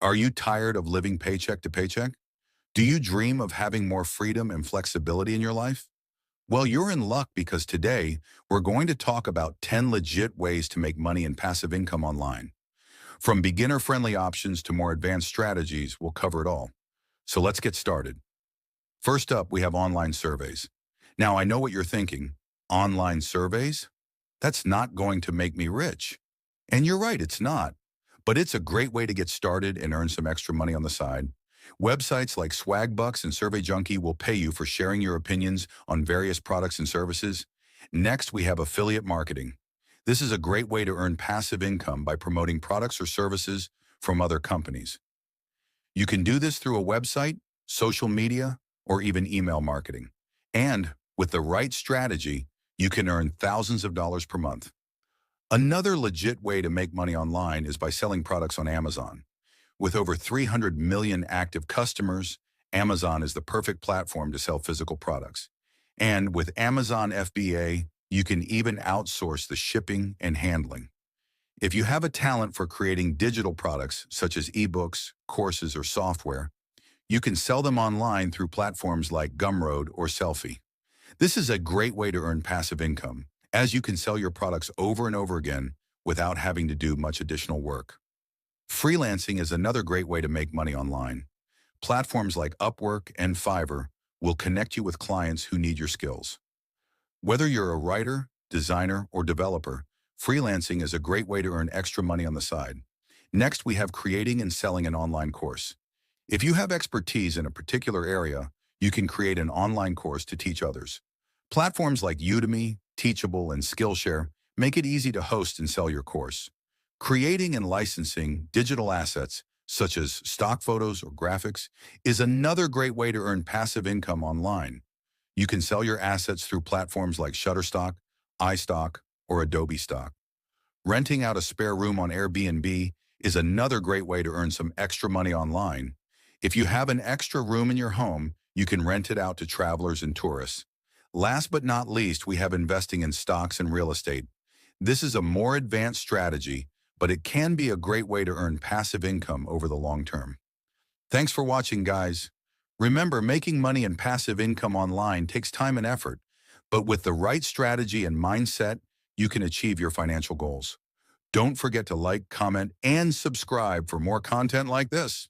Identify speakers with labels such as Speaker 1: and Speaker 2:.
Speaker 1: Are you tired of living paycheck to paycheck? Do you dream of having more freedom and flexibility in your life? Well, you're in luck because today we're going to talk about 10 legit ways to make money and passive income online. From beginner-friendly options to more advanced strategies, we'll cover it all. So let's get started. First up, we have online surveys. Now, I know what you're thinking. Online surveys? That's not going to make me rich. And you're right, it's not. But it's a great way to get started and earn some extra money on the side. Websites like Swagbucks and Survey Junkie will pay you for sharing your opinions on various products and services. Next, we have affiliate marketing. This is a great way to earn passive income by promoting products or services from other companies. You can do this through a website, social media, or even email marketing. And with the right strategy, you can earn thousands of dollars per month. Another legit way to make money online is by selling products on Amazon. With over 300 million active customers, Amazon is the perfect platform to sell physical products. And with Amazon FBA, you can even outsource the shipping and handling. If you have a talent for creating digital products such as ebooks, courses, or software, you can sell them online through platforms like Gumroad or Selfie. This is a great way to earn passive income, as you can sell your products over and over again without having to do much additional work. Freelancing is another great way to make money online. Platforms like Upwork and Fiverr will connect you with clients who need your skills. Whether you're a writer, designer, or developer, freelancing is a great way to earn extra money on the side. Next, we have creating and selling an online course. If you have expertise in a particular area, you can create an online course to teach others. Platforms like Udemy, Teachable, and Skillshare make it easy to host and sell your course. Creating and licensing digital assets, such as stock photos or graphics, is another great way to earn passive income online. You can sell your assets through platforms like Shutterstock, iStock, or Adobe Stock. Renting out a spare room on Airbnb is another great way to earn some extra money online. If you have an extra room in your home, you can rent it out to travelers and tourists. Last but not least, we have investing in stocks and real estate. This is a more advanced strategy, but it can be a great way to earn passive income over the long term. Thanks for watching, guys. Remember, making money and passive income online takes time and effort, but with the right strategy and mindset, you can achieve your financial goals. Don't forget to like, comment, and subscribe for more content like this.